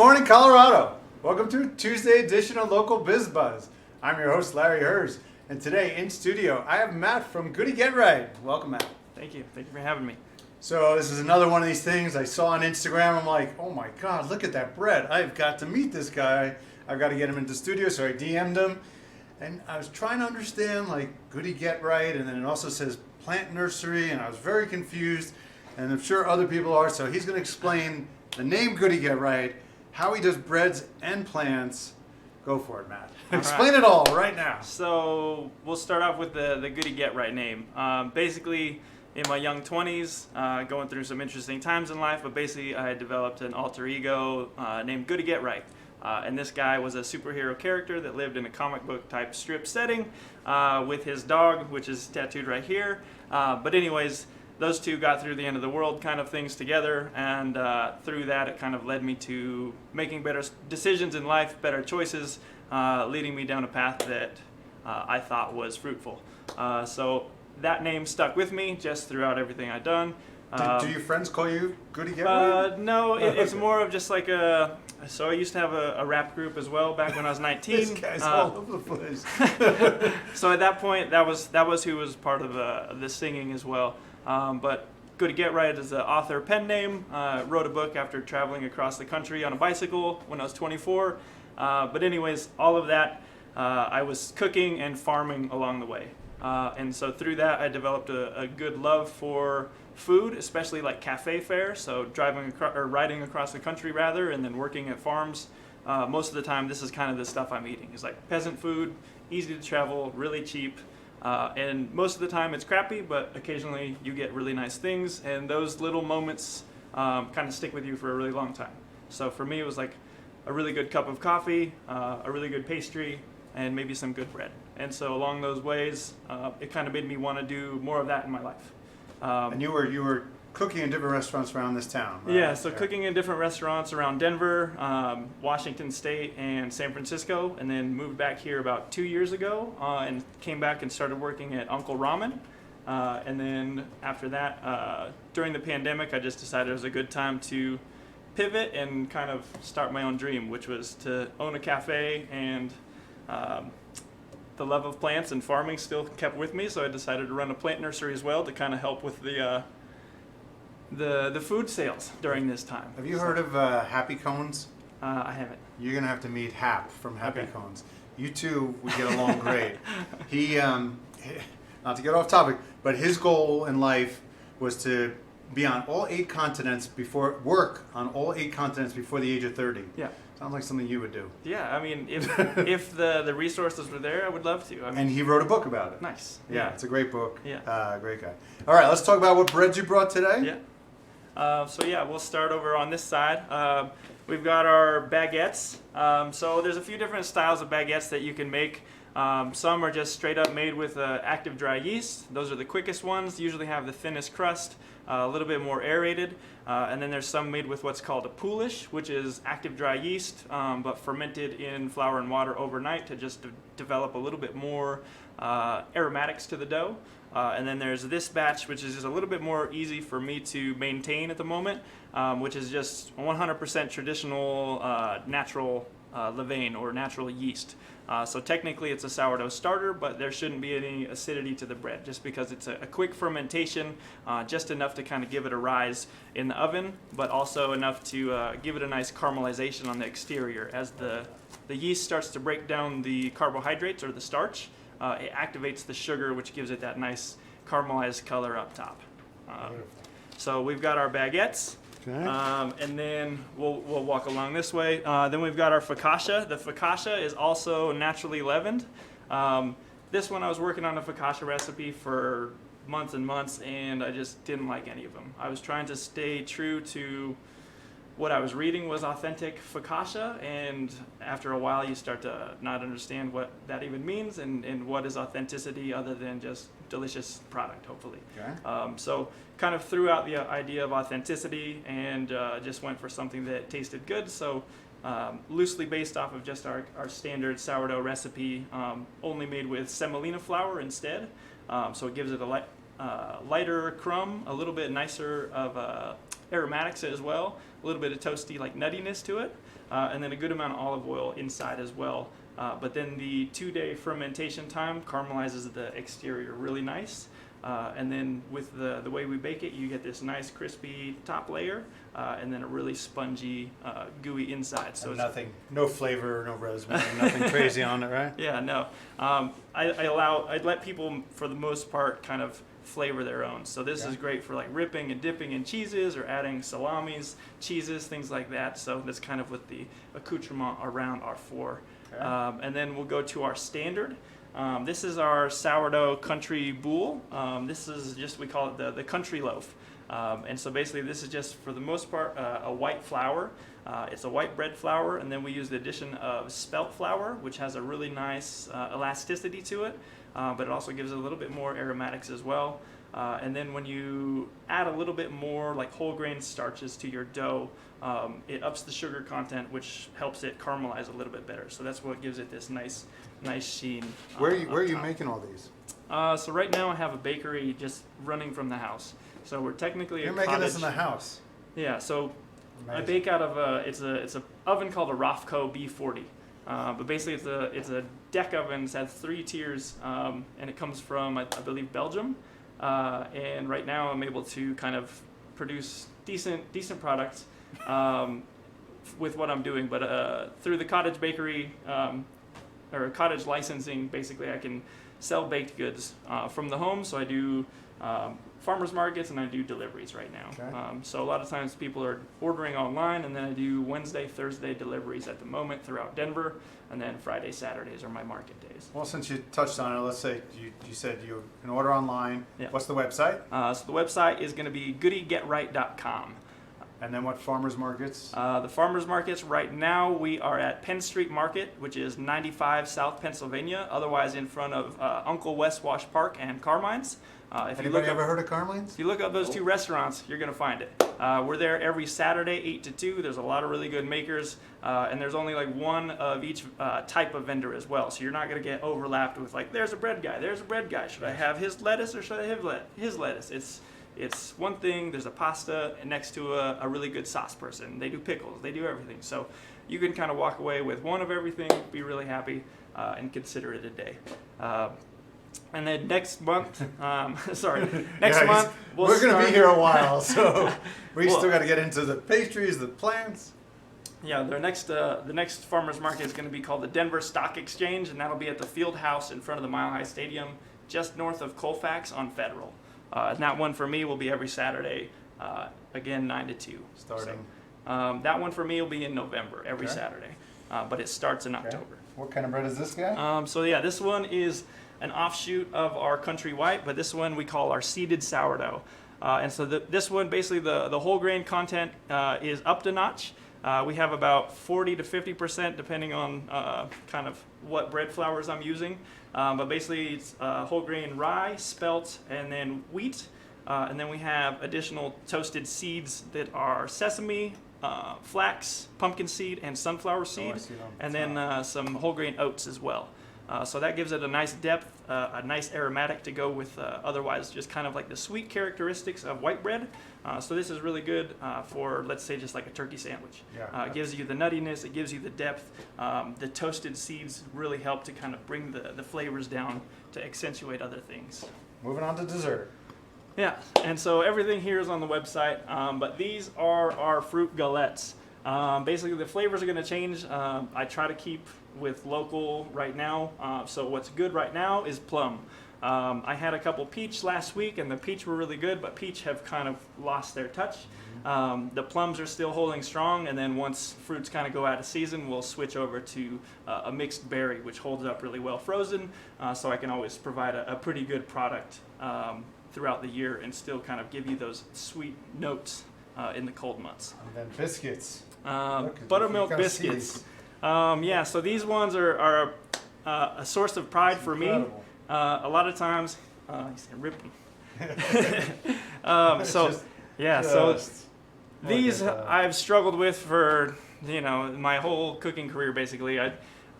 morning, Colorado. Welcome to Tuesday edition of Local Biz Buzz. I'm your host, Larry Hers, and today in studio, I have Matt from Getright. Welcome, Matt. Thank you. Thank you for having me. So this is another one of these things I saw on Instagram. I'm like, oh my God, look at that bread. I've got to meet this guy. I've got to get him into the studio, so I DM'd him. And I was trying to understand, like, Getright, and then it also says plant nursery, and I was very confused. And I'm sure other people are, so he's going to explain the name Getright, how he does breads and plants. Go for it, Matt. Explain it all right now. So we'll start off with the Getright name. Basically, in my young 20s, going through some interesting times in life, but basically I had developed an alter ego named Getright. And this guy was a superhero character that lived in a comic book type strip setting with his dog, which is tattooed right here. But anyways, those two got through the end of the world kind of things together, and through that it kind of led me to making better decisions in life, better choices, leading me down a path that I thought was fruitful. So that name stuck with me just throughout everything I've done. Do your friends call you Getright? No, it's more of just like a... So I used to have a rap group as well back when I was 19. This guy's all over the place. So at that point, that was who was part of the singing as well. But Getright is the author pen name. Wrote a book after traveling across the country on a bicycle when I was 24. But anyways, all of that, I was cooking and farming along the way. And so through that, I developed a good love for food, especially like cafe fare. So riding across the country rather, and then working at farms. Most of the time, this is kind of the stuff I'm eating. It's like peasant food, easy to travel, really cheap. And most of the time it's crappy, but occasionally you get really nice things. And those little moments kind of stick with you for a really long time. So for me, it was like a really good cup of coffee, a really good pastry, and maybe some good bread. And so along those ways, it kind of made me want to do more of that in my life. And you were cooking in different restaurants around this town, right? Yeah, so cooking in different restaurants around Denver, Washington State, and San Francisco, and then moved back here about 2 years ago and came back and started working at Uncle Ramen. And then after that, during the pandemic, I just decided it was a good time to pivot and kind of start my own dream, which was to own a cafe, and the love of plants and farming still kept with me, so I decided to run a plant nursery as well to kind of help with the food sales during this time. Have you heard of Happy Cones? I haven't. You're going to have to meet Hap from Happy Cones. You two would get along great. He, not to get off topic, but his goal in life was to be on all 8 continents work on all 8 continents before the age of 30. Yeah. Sounds like something you would do. Yeah, I mean, if the resources were there, I would love to. I mean, and he wrote a book about it. Nice. Yeah, it's a great book. Yeah. Great guy. All right, let's talk about what breads you brought today. Yeah. So yeah, we'll start over on this side. We've got our baguettes. So there's a few different styles of baguettes that you can make. Some are just straight up made with active dry yeast. Those are the quickest ones. Usually have the thinnest crust, a little bit more aerated. And then there's some made with what's called a poolish, which is active dry yeast, but fermented in flour and water overnight to just develop a little bit more aromatics to the dough. And then there's this batch, which is just a little bit more easy for me to maintain at the moment, which is just 100% traditional natural levain or natural yeast. So technically it's a sourdough starter, but there shouldn't be any acidity to the bread just because it's a quick fermentation, just enough to kind of give it a rise in the oven, but also enough to give it a nice caramelization on the exterior. As the yeast starts to break down the carbohydrates or the starch, it activates the sugar, which gives it that nice caramelized color up top. So we've got our baguettes. Okay. And then we'll walk along this way. Then we've got our focaccia. The focaccia is also naturally leavened. This one I was working on a focaccia recipe for months and months, and I just didn't like any of them. I was trying to stay true to what I was reading was authentic focaccia, and after a while you start to not understand what that even means and what is authenticity other than just delicious product, hopefully. Okay. So kind of threw out the idea of authenticity and just went for something that tasted good. So loosely based off of just our standard sourdough recipe, only made with semolina flour instead. So it gives it a lighter crumb, a little bit nicer of a aromatics as well, a little bit of toasty like nuttiness to it, and then a good amount of olive oil inside as well. But then the 2-day fermentation time caramelizes the exterior really nice. And then with the way we bake it, you get this nice crispy top layer, and then a really spongy, gooey inside. So and nothing, no flavor, no rosemary, nothing crazy on it, right? Yeah, no. I'd let people, for the most part, kind of flavor their own. So this is great for like ripping and dipping in cheeses or adding salamis, cheeses, things like that. So that's kind of what the accoutrement around are for. Okay. And then we'll go to our standard. This is our sourdough country boule. This is just, we call it the country loaf. And so basically this is just, for the most part, a white flour. It's a white bread flour, and then we use the addition of spelt flour, which has a really nice elasticity to it, but it also gives it a little bit more aromatics as well. And then when you add a little bit more like whole grain starches to your dough, it ups the sugar content, which helps it caramelize a little bit better. So that's what gives it this nice sheen. Where are you making all these? So right now I have a bakery just running from the house. So we're technically You're a making cottage. this in the house. Yeah. So Amazing. I bake out of it's a oven called a Rofco B40. But basically it's a deck oven. It has 3 tiers, and it comes from I believe Belgium. And right now I'm able to kind of produce decent products with what I'm doing. But through the cottage bakery or cottage licensing, basically I can sell baked goods from the home. So I do farmers markets and I do deliveries right now. Okay. So a lot of times people are ordering online, and then I do Wednesday, Thursday deliveries at the moment throughout Denver, and then Friday, Saturdays are my market days. Well, since you touched on it, let's say you said you can order online. Yeah. What's the website? So the website is going to be goodygetright.com. And then what farmers markets? The farmers markets right now, we are at Penn Street Market, which is 95 South Pennsylvania, otherwise in front of Uncle West Wash Park and Carmine's. Anybody ever heard of Carmine's? If you look up those 2 restaurants, you're going to find it. We're there every Saturday, 8 to 2. There's a lot of really good makers, and there's only like one of each type of vendor as well. So you're not going to get overlapped with like, there's a bread guy. Should I have his lettuce or should I have his lettuce? It's one thing. There's a pasta next to a really good sauce person. They do pickles. They do everything. So you can kind of walk away with one of everything, be really happy, and consider it a day. And then next month, month, we're going to be here a while, so we still got to get into the pastries, the plants. Yeah, the next farmers market is going to be called the Denver Stock Exchange, and that'll be at the Field House in front of the Mile High Stadium, just north of Colfax on Federal. And that one for me will be every Saturday, again 9 to 2. Starting. So, that one for me will be in November, every Saturday, but it starts in October. What kind of bread is this guy? So yeah, this one is an offshoot of our country white, but this one we call our seeded sourdough. And so this one, basically the whole grain content is up to notch. We have about 40 to 50% depending on kind of what bread flours I'm using. But basically it's whole grain rye, spelt, and then wheat. And then we have additional toasted seeds that are sesame, flax, pumpkin seed, and sunflower seed. And then some whole grain oats as well. So that gives it a nice depth, a nice aromatic to go with otherwise just kind of like the sweet characteristics of white bread. So this is really good for, let's say, just like a turkey sandwich. Yeah. It gives you the nuttiness, it gives you the depth. The toasted seeds really help to kind of bring the flavors down to accentuate other things. Moving on to dessert. Yeah, and so everything here is on the website, but these are our fruit galettes. Basically, the flavors are going to change. I try to keep with local right now. So what's good right now is plum. I had a couple peach last week, and the peach were really good, but peach have kind of lost their touch. The plums are still holding strong, and then once fruits kind of go out of season, we'll switch over to a mixed berry, which holds up really well frozen, so I can always provide a pretty good product throughout the year and still kind of give you those sweet notes in the cold months. And then biscuits. Buttermilk biscuits. Yeah, so these ones are a source of pride for me. A lot of times, rip them. So these I've struggled with for my whole cooking career basically. I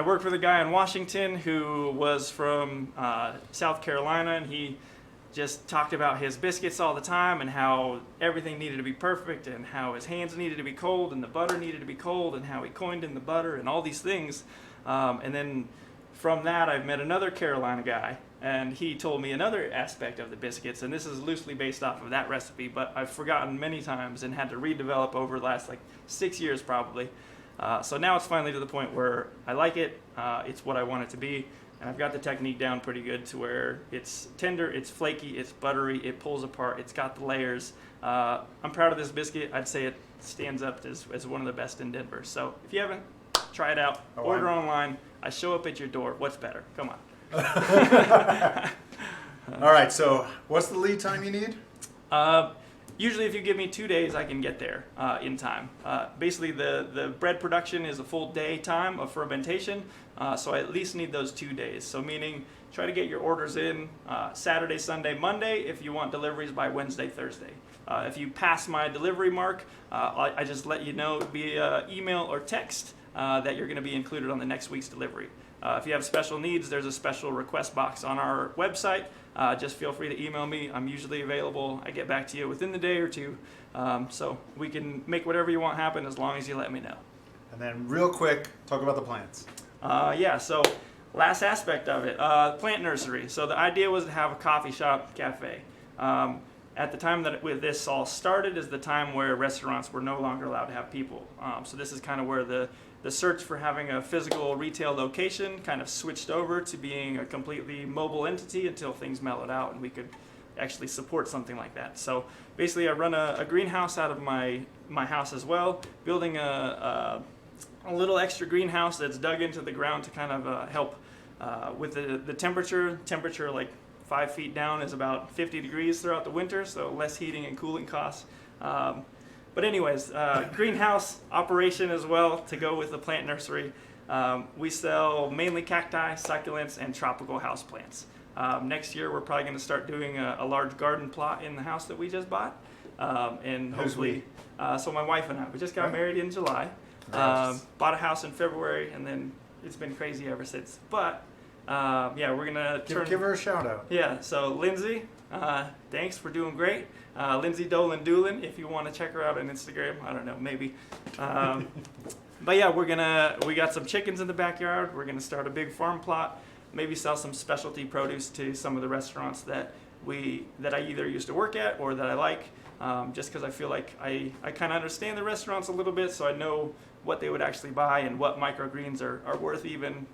worked with a guy in Washington who was from South Carolina, and he just talked about his biscuits all the time and how everything needed to be perfect and how his hands needed to be cold and the butter needed to be cold and how he coined in the butter and all these things. And then from that, I've met another Carolina guy, and he told me another aspect of the biscuits, and this is loosely based off of that recipe, but I've forgotten many times and had to redevelop over the last like 6 years probably. So now it's finally to the point where I like it, it's what I want it to be, and I've got the technique down pretty good to where it's tender, it's flaky, it's buttery, it pulls apart, it's got the layers. I'm proud of this biscuit. I'd say it stands up as one of the best in Denver. So if you haven't, try it out, order online. I show up at your door. What's better? Come on. All right, so what's the lead time you need? Usually if you give me 2 days, I can get there in time. Basically, the bread production is a full day time of fermentation, so I at least need those 2 days. So meaning, try to get your orders in Saturday, Sunday, Monday if you want deliveries by Wednesday, Thursday. If you pass my delivery mark, I just let you know via email or text that you're going to be included on the next week's delivery. If you have special needs, there's a special request box on our website. Just feel free to email me. I'm usually available. I get back to you within the day or two. So we can make whatever you want happen as long as you let me know. And then real quick, talk about the plants. Yeah, so last aspect of it, plant nursery. So the idea was to have a coffee shop cafe. At the time that this all started is the time where restaurants were no longer allowed to have people. So this is kind of where the search for having a physical retail location kind of switched over to being a completely mobile entity until things mellowed out and we could actually support something like that. So basically I run a greenhouse out of my house as well, building a little extra greenhouse that's dug into the ground to kind of help with the temperature. Temperature like 5 feet down is about 50 degrees throughout the winter, so less heating and cooling costs. But anyways, greenhouse operation as well to go with the plant nursery. We sell mainly cacti, succulents, and tropical houseplants. Next year, we're probably going to start doing a large garden plot in the house that we just bought. And hopefully, so my wife and I, we just got married in July. Bought a house in February, and then it's been crazy ever since. But yeah, we're going to give her a shout out. Yeah, so Lindsay, thanks for doing great. Lindsay Dolan Doolin, if you want to check her out on Instagram. I don't know, maybe. But yeah, we got some chickens in the backyard. We're gonna start a big farm plot. Maybe sell some specialty produce to some of the restaurants that I either used to work at or that I like. Just because I feel like I kind of understand the restaurants a little bit, so I know what they would actually buy and what microgreens are worth even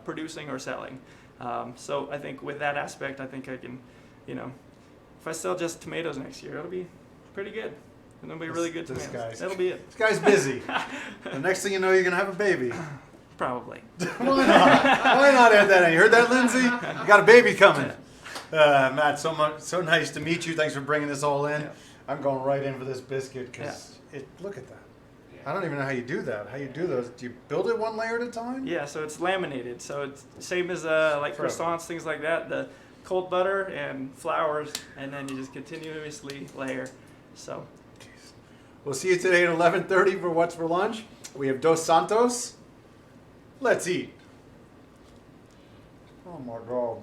producing or selling. So I think with that aspect, I think I can, if I sell just tomatoes next year, it'll be pretty good. And it'll be really good tomatoes. That'll be it. This guy's busy. The next thing you know, you're going to have a baby. Probably. Why not? Why not add that in? You heard that, Lindsay? You got a baby coming. Matt, so nice to meet you. Thanks for bringing this all in. Yeah. I'm going right in for this biscuit because look at that. I don't even know how you do that. How you do those? Do you build it one layer at a time? Yeah, so it's laminated. So it's same as like croissants, things like that. The cold butter and flours, and then you just continuously layer. So, we'll see you today at 11:30 for What's for Lunch. We have Dos Santos. Let's eat. Oh my God.